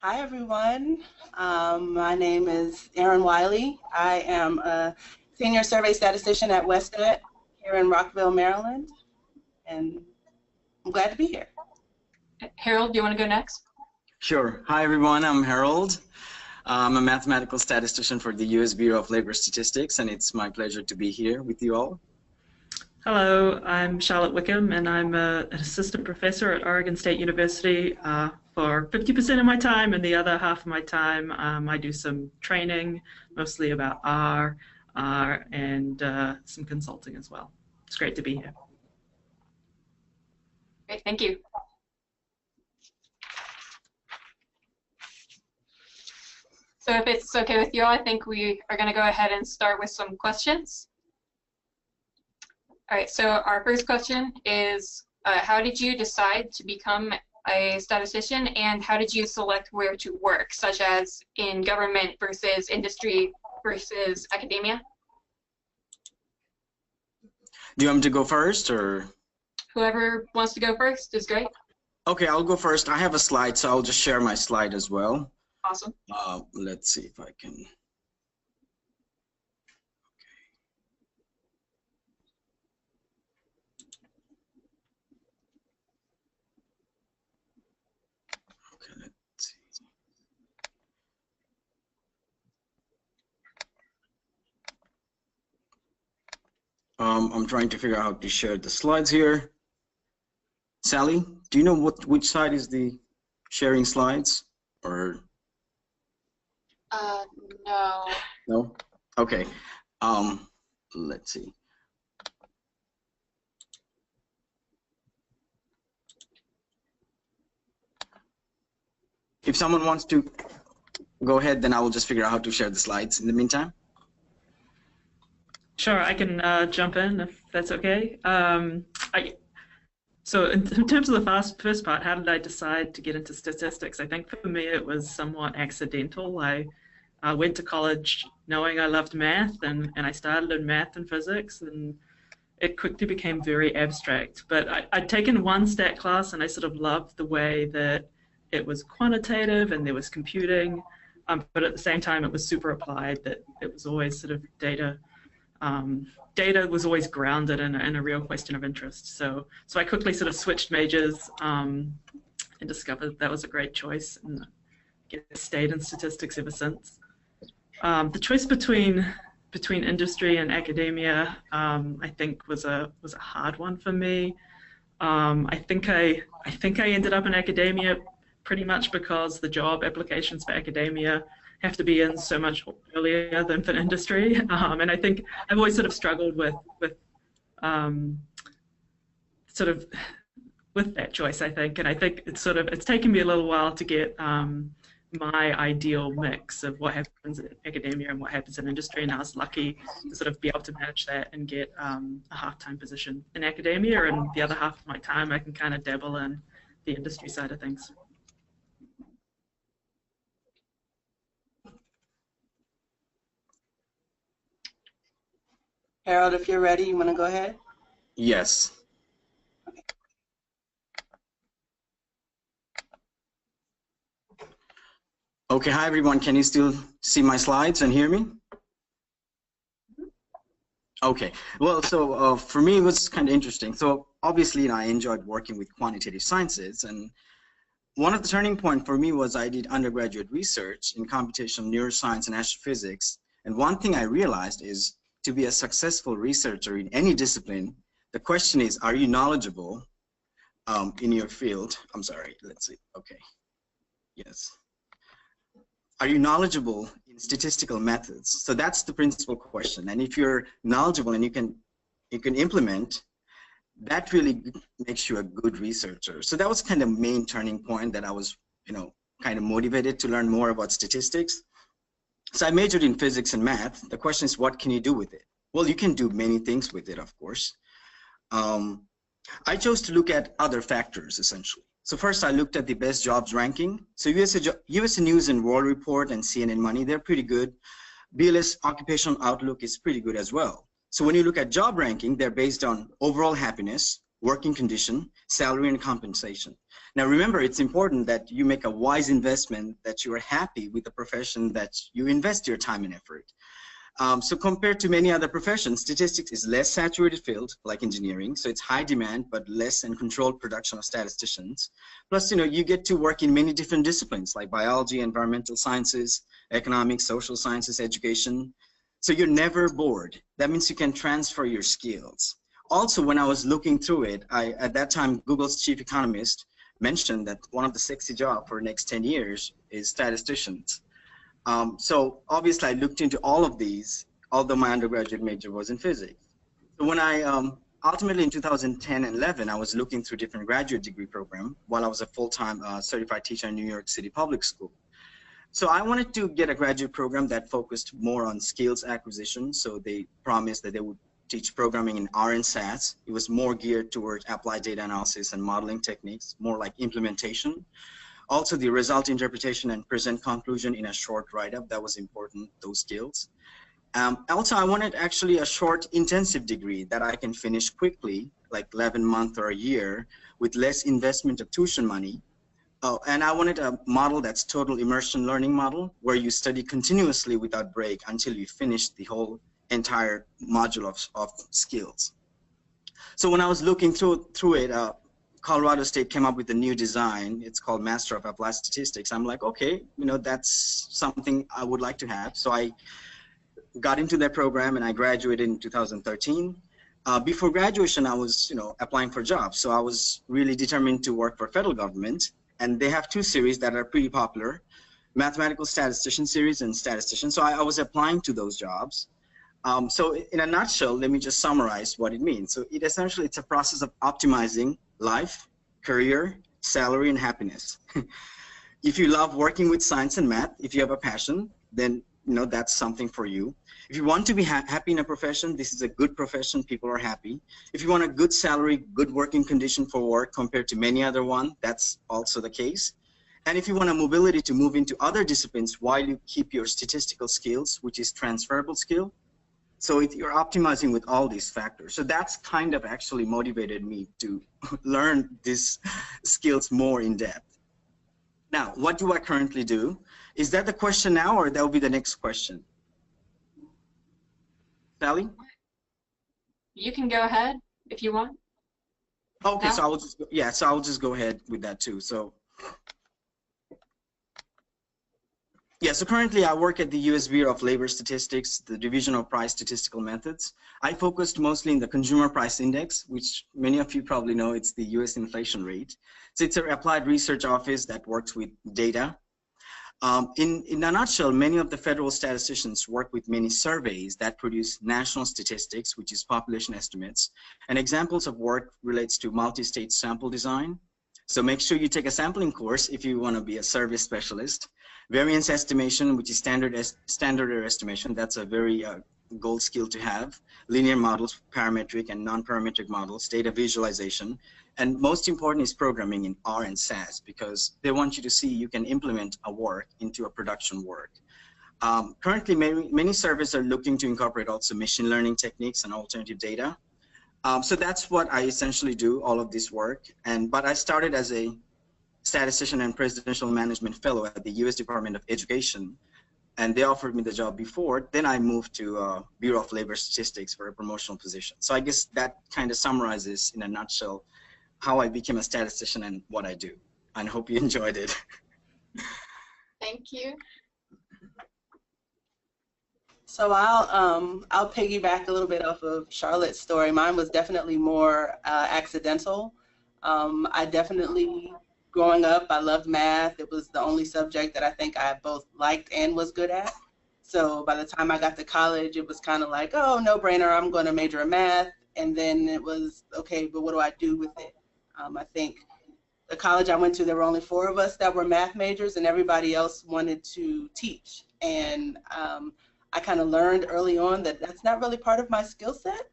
Hi, everyone. My name is Erin Wiley. I am a senior survey statistician at WestNet here in Rockville, Maryland, and I'm glad to be here. Harold, do you want to go next? Sure. Hi, everyone. I'm Harold. I'm a mathematical statistician for the U.S. Bureau of Labor Statistics, and it's my pleasure to be here with you all. Hello, I'm Charlotte Wickham, and I'm an assistant professor at Oregon State University for 50% of my time, and the other half of my time I do some training, mostly about R, and some consulting as well. It's great to be here. Great, thank you. So if it's okay with you all, I think we are going to go ahead and start with some questions. All right, so our first question is, how did you decide to become a statistician, and how did you select where to work, such as in government versus industry versus academia? Do you want me to go first, or? Whoever wants to go first is great. Okay, I'll go first. I have a slide, so I'll just share my slide as well. Awesome. Let's see if I can. I'm trying to figure out how to share the slides here. Sally, do you know which side is the sharing slides, or? No. No? Okay. Let's see. If someone wants to go ahead, then I will just figure out how to share the slides in the meantime. Sure, I can jump in if that's okay. So in terms of the first part, how did I decide to get into statistics? I think for me it was somewhat accidental. I went to college knowing I loved math, and I started in math and physics, and it quickly became very abstract. But I'd taken one stat class, and I sort of loved the way that it was quantitative and there was computing, but at the same time it was super applied, that it was always sort of data. Data was always grounded in a real question of interest. So I quickly sort of switched majors and discovered that was a great choice, and I guess stayed in statistics ever since. The choice between industry and academia, I think was a hard one for me. I think I ended up in academia pretty much because the job applications for academia have to be in so much earlier than for industry, and I think I've always sort of struggled with that choice, I think, and I think it's taken me a little while to get my ideal mix of what happens in academia and what happens in industry, and I was lucky to sort of be able to manage that and get a half-time position in academia, and the other half of my time I can kind of dabble in the industry side of things. Harold, if you're ready, you want to go ahead? Yes. Okay, hi everyone. Can you still see my slides and hear me? Okay, well, so for me it was kind of interesting. So obviously I enjoyed working with quantitative sciences, and one of the turning points for me was I did undergraduate research in computational neuroscience and astrophysics, and one thing I realized is to be a successful researcher in any discipline, the question is, are you knowledgeable in your field? I'm sorry, let's see, okay, yes. Are you knowledgeable in statistical methods? So that's the principal question, and if you're knowledgeable and you can implement, that really makes you a good researcher. So that was kind of main turning point that I was, kind of motivated to learn more about statistics. So I majored in physics and math. The question is, what can you do with it? Well, you can do many things with it, of course. I chose to look at other factors, essentially. So first, I looked at the best jobs ranking. So USA News and World Report and CNN Money, they're pretty good. BLS Occupational Outlook is pretty good as well. So when you look at job ranking, they're based on overall happiness, working condition, salary, and compensation. Now remember, it's important that you make a wise investment, that you are happy with the profession that you invest your time and effort. So compared to many other professions, statistics is less saturated field like engineering, so it's high demand but less and controlled production of statisticians. Plus, you get to work in many different disciplines like biology, environmental sciences, economics, social sciences, education. So you're never bored. That means you can transfer your skills. Also, when I was looking through it, at that time, Google's chief economist mentioned that one of the sexy jobs for the next 10 years is statisticians. So obviously I looked into all of these, although my undergraduate major was in physics. So when I ultimately in 2010 and 11, I was looking through different graduate degree programs while I was a full-time certified teacher in New York City public school. So I wanted to get a graduate program that focused more on skills acquisition. So they promised that they would teach programming in R and SAS. It was more geared towards applied data analysis and modeling techniques, more like implementation. Also, the result interpretation and present conclusion in a short write-up, that was important, those skills. Also, I wanted actually a short intensive degree that I can finish quickly, like 11 months or a year, with less investment of tuition money. Oh, and I wanted a model that's total immersion learning model, where you study continuously without break until you finish the whole entire module of skills. So when I was looking through it, Colorado State came up with a new design. It's called Master of Applied Statistics. I'm like, okay, that's something I would like to have. So I got into that program and I graduated in 2013. Before graduation, I was, applying for jobs. So I was really determined to work for federal government. And they have two series that are pretty popular, Mathematical Statistician series and Statistician. So I was applying to those jobs. So in a nutshell, let me just summarize what it means. So essentially, it's a process of optimizing life, career, salary, and happiness. If you love working with science and math, if you have a passion, then that's something for you. If you want to be happy in a profession, this is a good profession, people are happy. If you want a good salary, good working condition for work compared to many other ones, that's also the case. And if you want a mobility to move into other disciplines while you keep your statistical skills, which is transferable skill, so you're optimizing with all these factors. So that's kind of actually motivated me to learn these skills more in depth. Now, what do I currently do? Is that the question now, or that will be the next question? Sally? You can go ahead if you want. Okay, No? so I will just go ahead with that too. So so currently I work at the U.S. Bureau of Labor Statistics, the Division of Price Statistical Methods. I focused mostly in the Consumer Price Index, which many of you probably know, it's the U.S. inflation rate. So it's an applied research office that works with data. In a nutshell, many of the federal statisticians work with many surveys that produce national statistics, which is population estimates. And examples of work relates to multi-state sample design. So make sure you take a sampling course if you want to be a survey specialist. Variance estimation, which is standard error estimation, that's a very gold skill to have. Linear models, parametric and non-parametric models, data visualization. And most important is programming in R and SAS, because they want you to see you can implement a work into a production work. Currently, many surveys are looking to incorporate also machine learning techniques and alternative data. So that's what I essentially do, all of this work. But I started as a statistician and presidential management fellow at the U.S. Department of Education, and they offered me the job before. Then I moved to Bureau of Labor Statistics for a promotional position. So I guess that kind of summarizes in a nutshell how I became a statistician and what I do. I hope you enjoyed it. Thank you. So I'll piggyback a little bit off of Charlotte's story. Mine was definitely more accidental. I definitely, growing up, I loved math. It was the only subject that I think I both liked and was good at. So by the time I got to college, it was kind of like, oh, no brainer, I'm going to major in math. And then it was, okay, but what do I do with it? I think the college I went to, there were only 4 of us that were math majors, and everybody else wanted to teach. And I kind of learned early on that that's not really part of my skill set.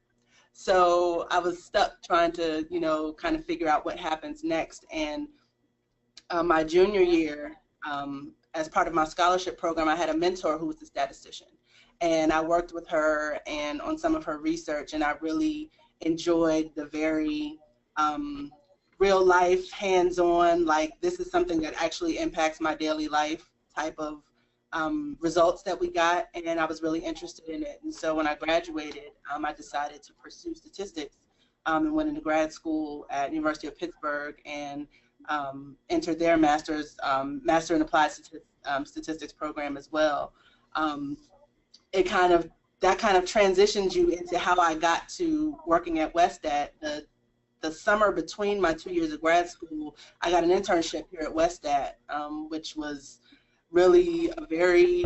So I was stuck trying to, kind of figure out what happens next. And my junior year, as part of my scholarship program, I had a mentor who was a statistician. And I worked with her and on some of her research, and I really enjoyed the very real life, hands-on, like this is something that actually impacts my daily life type of results that we got, and I was really interested in it. And so when I graduated, I decided to pursue statistics and went into grad school at University of Pittsburgh and entered their Master in Applied Statistics program as well. That kind of transitions you into how I got to working at WestStat. The summer between my 2 years of grad school, I got an internship here at WestStat, which was really a very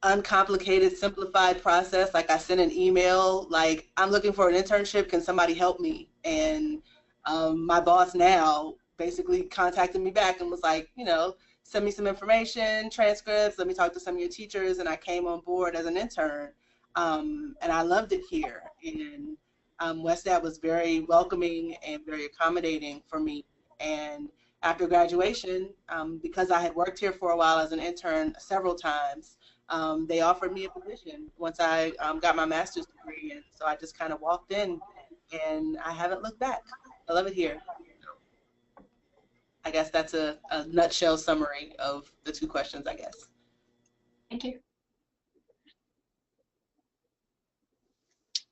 uncomplicated, simplified process. Like I sent an email, like, I'm looking for an internship, can somebody help me? And my boss now basically contacted me back and was like, you know, send me some information, transcripts, let me talk to some of your teachers, and I came on board as an intern, and I loved it here. And WestStat was very welcoming and very accommodating for me. And after graduation, because I had worked here for a while as an intern several times, they offered me a position once I got my master's degree. And so I just kind of walked in, and I haven't looked back. I love it here. I guess that's a nutshell summary of the two questions, I guess. Thank you.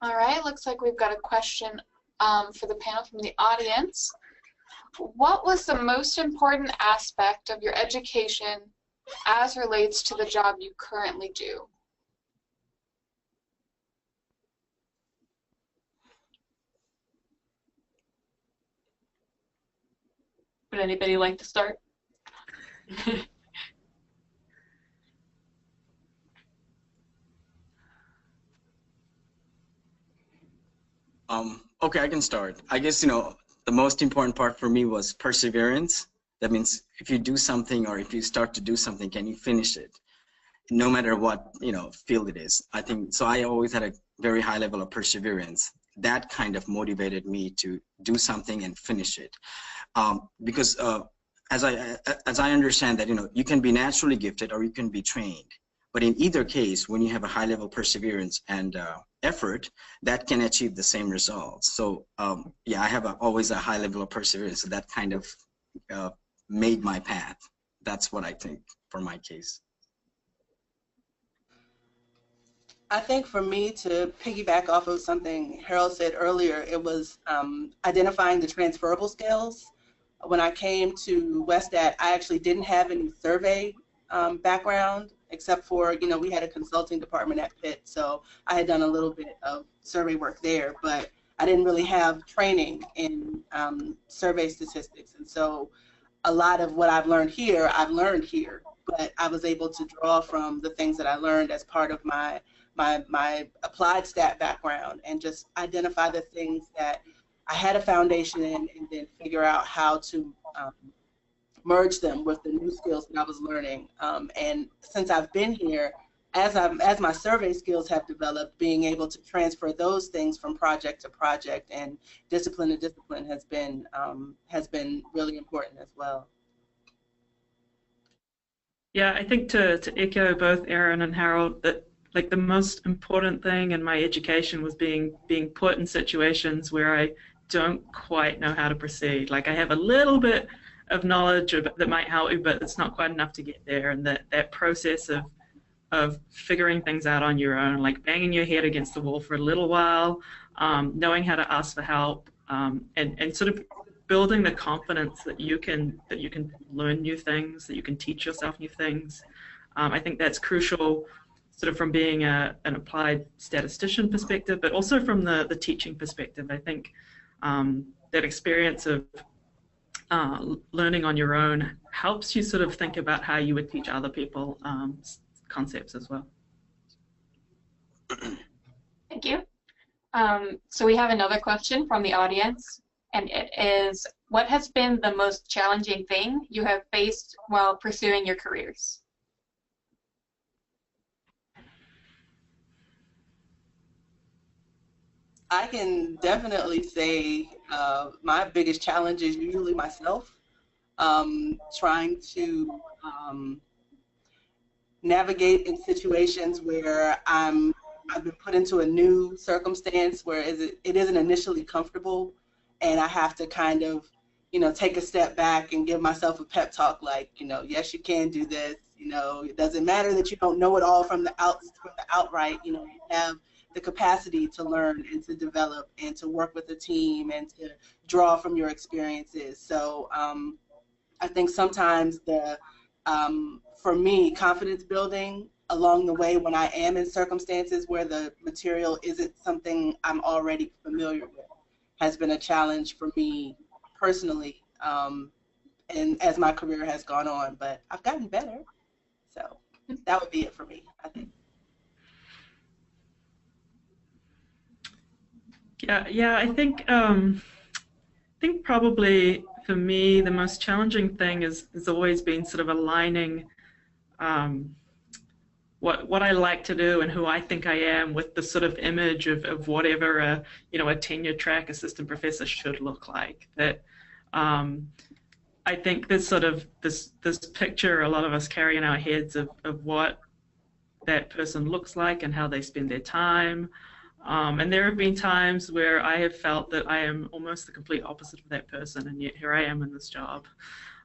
All right, looks like we've got a question for the panel from the audience. What was the most important aspect of your education as relates to the job you currently do? Would anybody like to start? Okay, I can start. I guess, the most important part for me was perseverance. That means if you do something or if you start to do something, can you finish it? No matter what, field it is. I think, so I always had a very high level of perseverance. That kind of motivated me to do something and finish it. Because as I understand that, you can be naturally gifted or you can be trained. But in either case, when you have a high level perseverance and effort, that can achieve the same results. So yeah, I have always a high level of perseverance. So that kind of made my path. That's what I think for my case. I think for me, to piggyback off of something Harold said earlier, it was identifying the transferable skills. When I came to WestStat, I actually didn't have any survey background, except for, we had a consulting department at Pitt, so I had done a little bit of survey work there, but I didn't really have training in survey statistics. And so a lot of what I've learned here, but I was able to draw from the things that I learned as part of my applied stat background and just identify the things that I had a foundation in and then figure out how to merge them with the new skills that I was learning. And since I've been here, as my survey skills have developed, being able to transfer those things from project to project and discipline to discipline has been really important as well. Yeah, I think to echo both Aaron and Harold, that like the most important thing in my education was being put in situations where I don't quite know how to proceed. Like I have a little bit of knowledge that might help you, but it's not quite enough to get there. And that process of figuring things out on your own, like banging your head against the wall for a little while, knowing how to ask for help, and sort of building the confidence that you can learn new things, that you can teach yourself new things. I think that's crucial, sort of from being an applied statistician perspective, but also from the teaching perspective. I think that experience of learning on your own helps you sort of think about how you would teach other people concepts as well. Thank you. So we have another question from the audience, and it is, what has been the most challenging thing you have faced while pursuing your careers? I can definitely say my biggest challenge is usually myself, trying to navigate in situations where I'm I've been put into a new circumstance where it isn't initially comfortable, and I have to kind of, take a step back and give myself a pep talk, like, yes, you can do this. It doesn't matter that you don't know it all from the outright. You have the capacity to learn and to develop and to work with a team and to draw from your experiences. So I think sometimes for me, confidence building along the way when I am in circumstances where the material isn't something I'm already familiar with has been a challenge for me personally, and as my career has gone on, but I've gotten better. So that would be it for me, I think. Yeah, I think probably for me the most challenging thing has always been sort of aligning what I like to do and who I think I am with the sort of image of whatever a tenure track assistant professor should look like. That I think there's sort of this picture a lot of us carry in our heads of what that person looks like and how they spend their time. And there have been times where I have felt that I am almost the complete opposite of that person, and yet here I am in this job.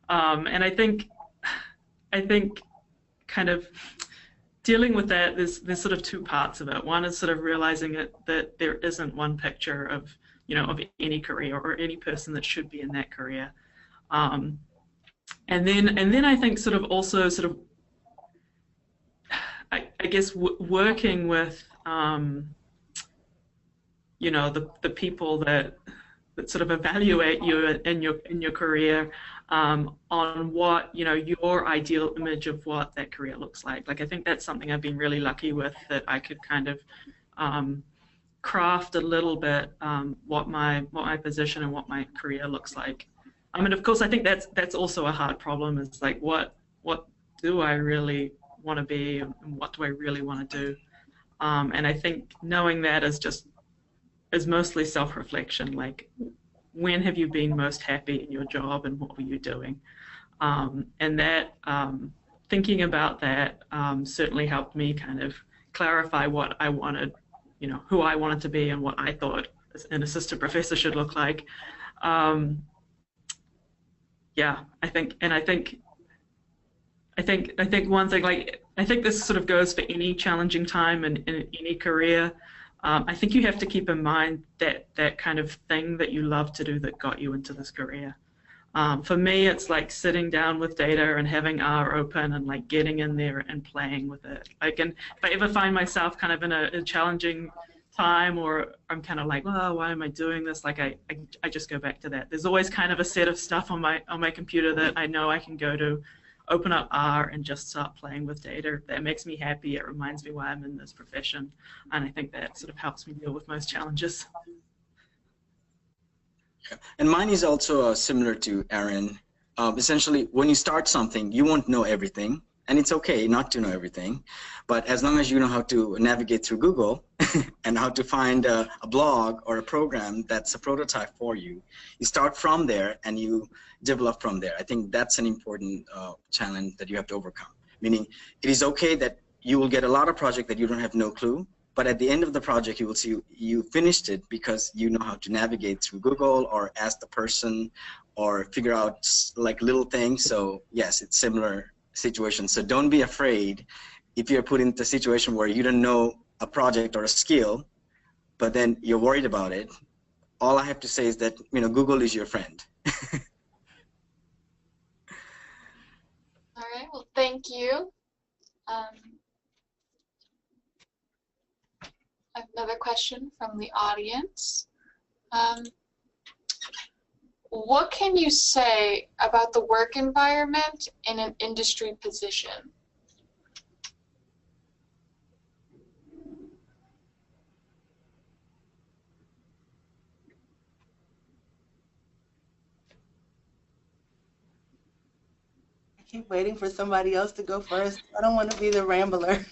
And I think kind of dealing with that, there's sort of two parts of it. One is sort of realizing that there isn't one picture of any career or any person that should be in that career. And then I think sort of also sort of I guess working with the people that sort of evaluate you in your career on what your ideal image of what that career looks like. Like I think that's something I've been really lucky with, that I could kind of craft a little bit what my position and what my career looks like. I mean, of course, I think that's also a hard problem. Is like what do I really want to be and what do I really want to do? And I think knowing that is mostly self-reflection. Like, when have you been most happy in your job and what were you doing? And that thinking about that certainly helped me kind of clarify what I wanted, who I wanted to be and what I thought an assistant professor should look like. Yeah, I think one thing, like, I think this sort of goes for any challenging time in any career. I think you have to keep in mind that kind of thing that you love to do that got you into this career. For me, it's like sitting down with data and having R open and like getting in there and playing with it. Like, and if I ever find myself kind of in a challenging time, or I'm kind of like, well, why am I doing this? Like, I just go back to that. There's always kind of a set of stuff on my computer that I know I can go to, open up R and just start playing with data. That makes me happy. It reminds me why I'm in this profession. And I think that sort of helps me deal with most challenges. Yeah. And mine is also similar to Aaron. Essentially, when you start something, you won't know everything. And it's okay not to know everything. But as long as you know how to navigate through Google and how to find a blog or a program that's a prototype for you, you start from there and you develop from there. I think that's an important challenge that you have to overcome. Meaning, it is okay that you will get a lot of projects that you don't have no clue, but at the end of the project, you will see you finished it because you know how to navigate through Google or ask the person or figure out like little things. So yes, it's similar situation. So don't be afraid if you're put into a situation where you don't know a project or a skill, but then you're worried about it. All I have to say is that Google is your friend. All right. Well, thank you. I have another question from the audience. What can you say about the work environment in an industry position? I keep waiting for somebody else to go first. I don't want to be the rambler.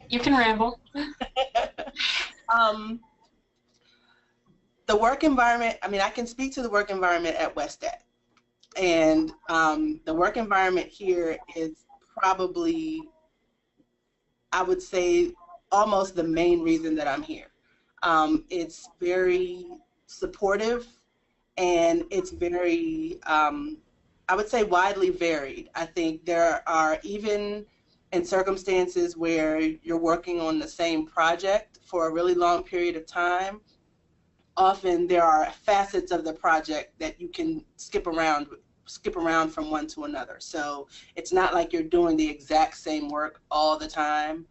You can ramble. The work environment, I mean, I can speak to the work environment at WestStat. And the work environment here is probably, I would say, almost the main reason that I'm here. It's very supportive, and it's very, I would say, widely varied. I think there are, even in circumstances where you're working on the same project for a really long period of time, often there are facets of the project that you can skip around from one to another. So it's not like you're doing the exact same work all the time.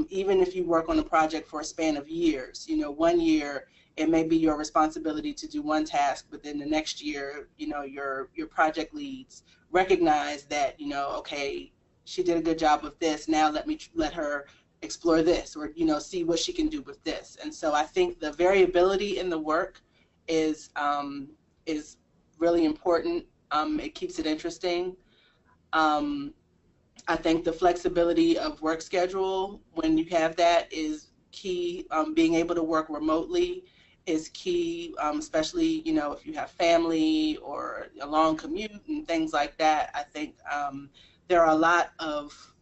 Even if you work on a project for a span of years, you know, 1 year it may be your responsibility to do one task, but then the next year, you know, your project leads recognize that, you know, okay, she did a good job with this, now let her explore this, or, you know, see what she can do with this. And so I think the variability in the work is really important. It keeps it interesting. I think the flexibility of work schedule, when you have that, is key. Being able to work remotely is key, especially, you know, if you have family or a long commute and things like that. I think there are a lot of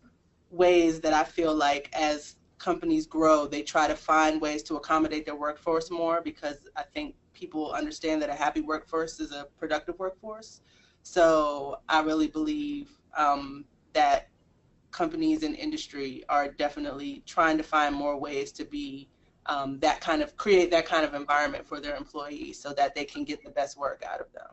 ways that I feel like as companies grow, they try to find ways to accommodate their workforce more, because I think people understand that a happy workforce is a productive workforce. So I really believe that companies and industry are definitely trying to find more ways to be create that kind of environment for their employees so that they can get the best work out of them.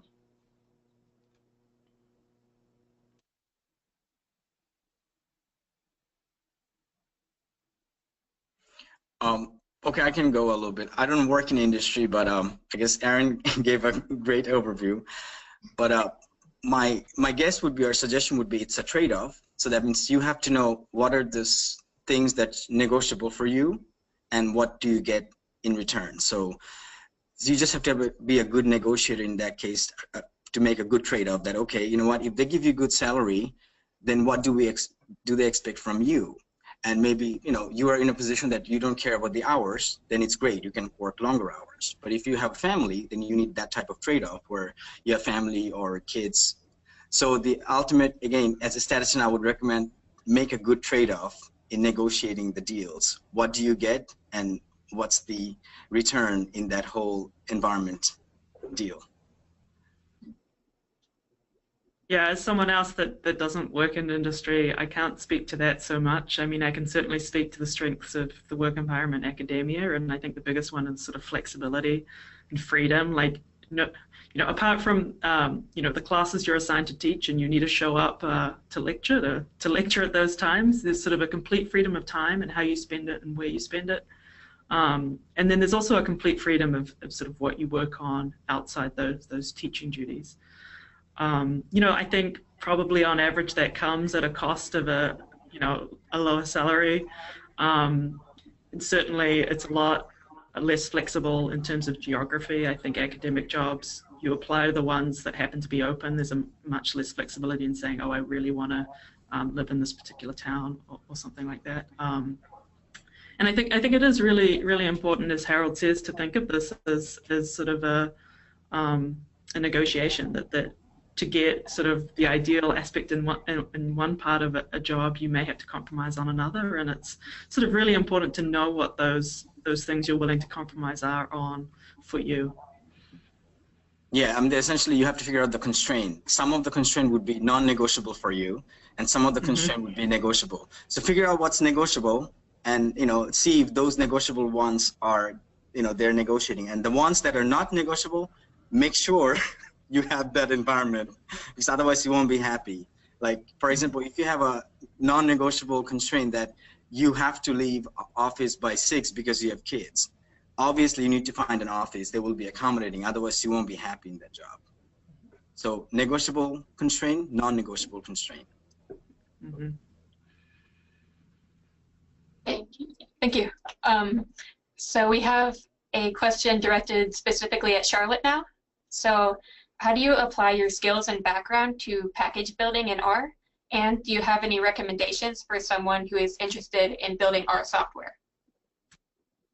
Okay, I can go a little bit. I don't work in industry, but I guess Aaron gave a great overview. But my guess would be, or suggestion would be, it's a trade-off. So that means you have to know what are the things that's negotiable for you, and what do you get in return. So you just have to be a good negotiator in that case to make a good trade-off. That, okay, you know what, if they give you good salary, then what do they expect from you? And maybe, you know, you are in a position that you don't care about the hours, then it's great, you can work longer hours. But if you have a family, then you need that type of trade-off where you have family or kids. So the ultimate, again, as a statistician, I would recommend make a good trade-off in negotiating the deals. What do you get, and what's the return in that whole environment deal? Yeah, as someone else that doesn't work in industry, I can't speak to that so much. I mean, I can certainly speak to the strengths of the work environment in academia, and I think the biggest one is sort of flexibility and freedom. Like, you know, apart from the classes you're assigned to teach, and you need to show up to lecture at those times, there's sort of a complete freedom of time and how you spend it and where you spend it. And then there's also a complete freedom of sort of what you work on outside those teaching duties. You know, I think probably on average that comes at a cost of a lower salary. And certainly it's a lot less flexible in terms of geography. I think academic jobs, you apply to the ones that happen to be open. There's a much less flexibility in saying, oh, I really want to live in this particular town or something like that. And I think it is really, really important, as Harold says, to think of this as sort of a negotiation, that to get sort of the ideal aspect in one part of a job, you may have to compromise on another, and it's sort of really important to know what those things you're willing to compromise are on for you. Yeah, I mean, essentially you have to figure out the constraint. Some of the constraint would be non-negotiable for you, and some of the constraint would be negotiable. So figure out what's negotiable, and, you know, see if those negotiable ones are, you know, they're negotiating, and the ones that are not negotiable, make sure you have that environment, because otherwise you won't be happy. Like, for example, if you have a non-negotiable constraint that you have to leave office by 6 because you have kids, obviously you need to find an office that will be accommodating, otherwise you won't be happy in that job. So negotiable constraint, non-negotiable constraint. Mm-hmm. Thank you. So we have a question directed specifically at Charlotte now. So, how do you apply your skills and background to package building in R? And do you have any recommendations for someone who is interested in building R software?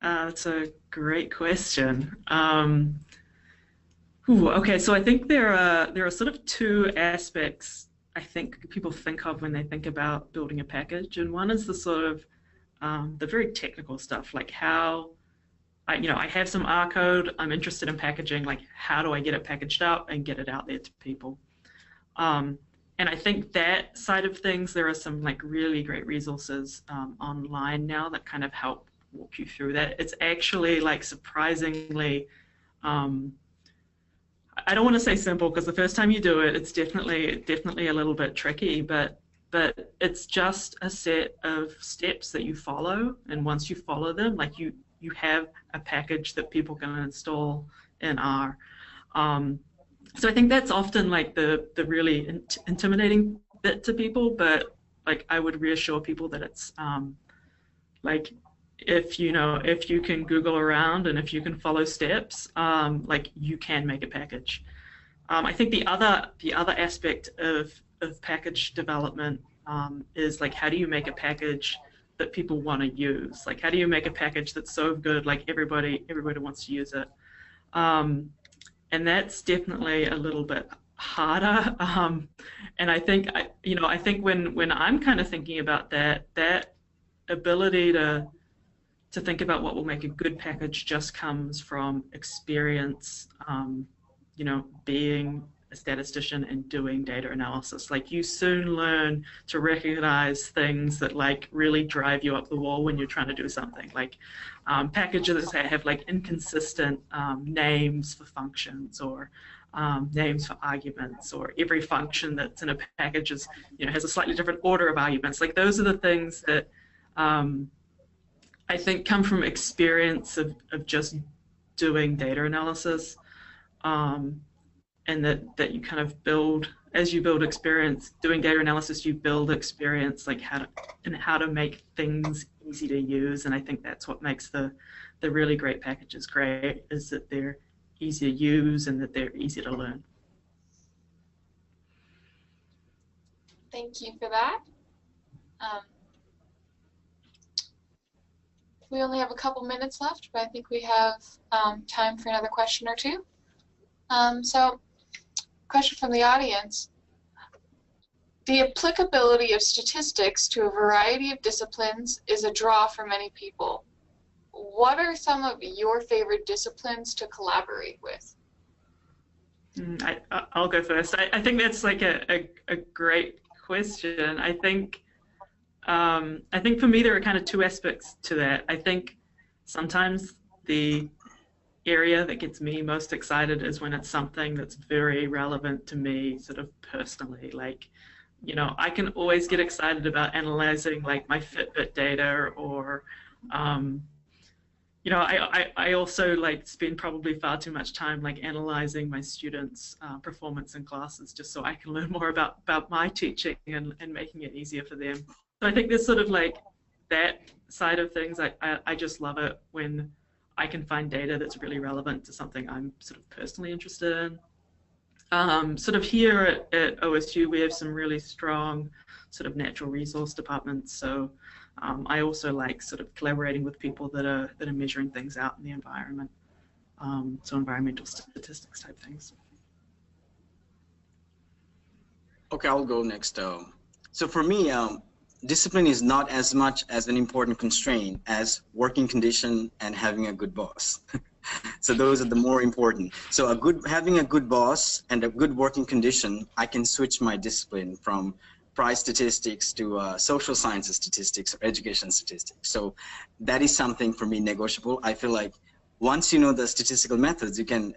That's a great question. Okay, so I think there are sort of two aspects I think people think of when they think about building a package, and one is the sort of the very technical stuff, like how I have some R code. I'm interested in packaging. Like, how do I get it packaged up and get it out there to people? And I think that side of things, there are some like really great resources online now that kind of help walk you through that. It's actually like surprisingly, I don't want to say simple, because the first time you do it, it's definitely a little bit tricky, but it's just a set of steps that you follow, and once you follow them, like you have a package that people can install in R. So I think that's often like the really intimidating bit to people, but like I would reassure people that it's like if you can Google around and if you can follow steps, like you can make a package. I think the other aspect of package development is like, how do you make a package that people want to use? Like, how do you make a package that's so good, like everybody wants to use it? And that's definitely a little bit harder. And I think when I'm kind of thinking about that ability to think about what will make a good package just comes from experience, being a statistician and doing data analysis. Like, you soon learn to recognize things that like really drive you up the wall when you're trying to do something. Like packages that have like inconsistent names for functions, or names for arguments, or every function that's in a package is, has a slightly different order of arguments. Like, those are the things that I think come from experience of just doing data analysis. And that you kind of build, as you build experience doing data analysis, you build experience like how to make things easy to use. And I think that's what makes the really great packages great, is that they're easy to use and that they're easy to learn. Thank you for that. We only have a couple minutes left, but I think we have time for another question or two. So, question from the audience. The applicability of statistics to a variety of disciplines is a draw for many people. What are some of your favorite disciplines to collaborate with? I'll go first. I think that's like a great question. I think for me there are kind of two aspects to that. I think sometimes the area that gets me most excited is when it's something that's very relevant to me sort of personally. Like, I can always get excited about analyzing like my Fitbit data, or I also like spend probably far too much time like analyzing my students' performance in classes, just so I can learn more about my teaching and making it easier for them. So I think there's sort of like that side of things. I just love it when I can find data that's really relevant to something I'm sort of personally interested in. Sort of here at OSU, we have some really strong sort of natural resource departments. So I also like sort of collaborating with people that are measuring things out in the environment. So environmental statistics type things. Okay, I'll go next. So for me, discipline is not as much as an important constraint as working condition and having a good boss. So those are the more important. So having a good boss and a good working condition, I can switch my discipline from price statistics to social sciences statistics or education statistics. So that is something for me negotiable. I feel like once you know the statistical methods, you can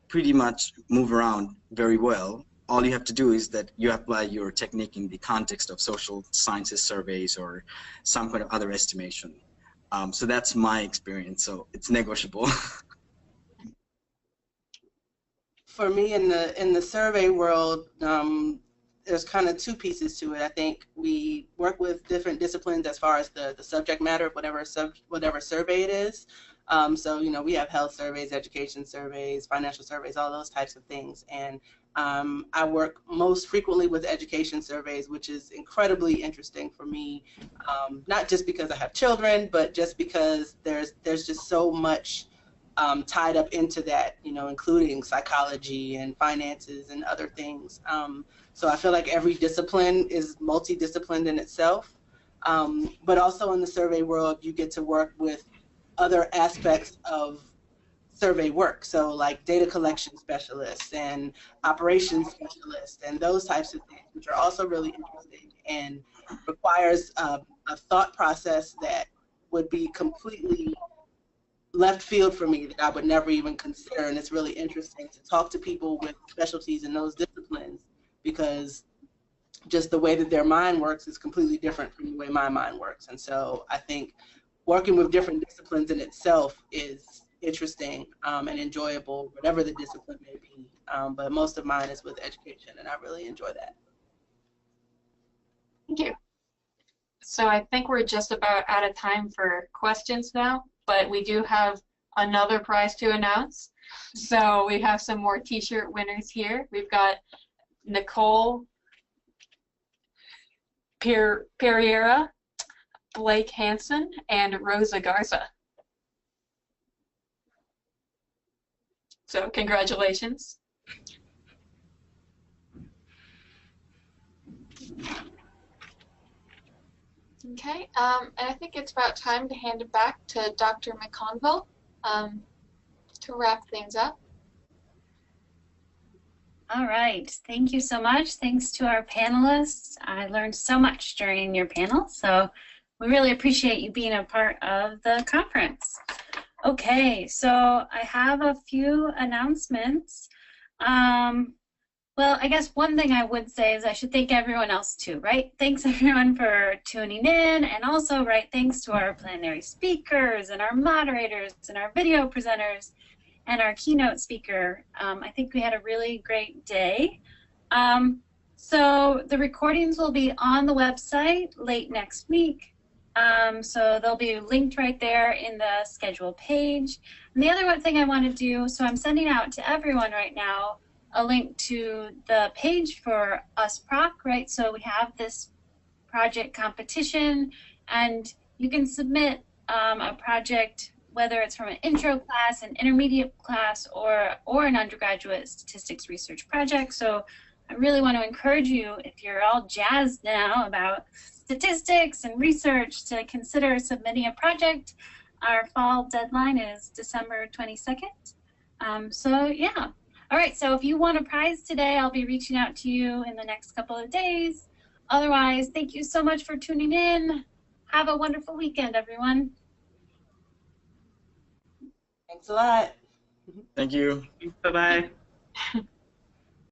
pretty much move around very well. All you have to do is that you apply your technique in the context of social sciences surveys or some kind of other estimation. So that's my experience. So it's negotiable. For me, in the survey world, there's kind of two pieces to it. I think we work with different disciplines as far as the subject matter of whatever survey it is. So we have health surveys, education surveys, financial surveys, all those types of things. And I work most frequently with education surveys, which is incredibly interesting for me, not just because I have children, but just because there's just so much tied up into that, including psychology and finances and other things. So I feel like every discipline is multidisciplined in itself. But also in the survey world, you get to work with other aspects of survey work, so like data collection specialists and operations specialists and those types of things, which are also really interesting and requires a thought process that would be completely left field for me, that I would never even consider. And it's really interesting to talk to people with specialties in those disciplines, because just the way that their mind works is completely different from the way my mind works. And so I think working with different disciplines in itself is interesting and enjoyable, whatever the discipline may be. But most of mine is with education, and I really enjoy that. Thank you. So I think we're just about out of time for questions now, but we do have another prize to announce. So we have some more t-shirt winners here. We've got Nicole Pereira, Blake Hansen, and Rosa Garza. So congratulations. Okay, and I think it's about time to hand it back to Dr. McConville to wrap things up. All right, thank you so much. Thanks to our panelists. I learned so much during your panel, so we really appreciate you being a part of the conference. Okay, so I have a few announcements. Well, I guess one thing I would say is I should thank everyone else too, right? Thanks everyone for tuning in, and also, right, thanks to our plenary speakers and our moderators and our video presenters and our keynote speaker. I think we had a really great day. So the recordings will be on the website late next week. So they'll be linked right there in the schedule page. And the other one thing I want to do, so I'm sending out to everyone right now a link to the page for USPROC, right? So we have this project competition, and you can submit a project, whether it's from an intro class, an intermediate class, or an undergraduate statistics research project. So I really want to encourage you, if you're all jazzed now about statistics and research, to consider submitting a project. Our fall deadline is December 22nd. So yeah. All right, so if you want a prize today, I'll be reaching out to you in the next couple of days. Otherwise, thank you so much for tuning in. Have a wonderful weekend, everyone. Thanks a lot. Thank you. Bye-bye.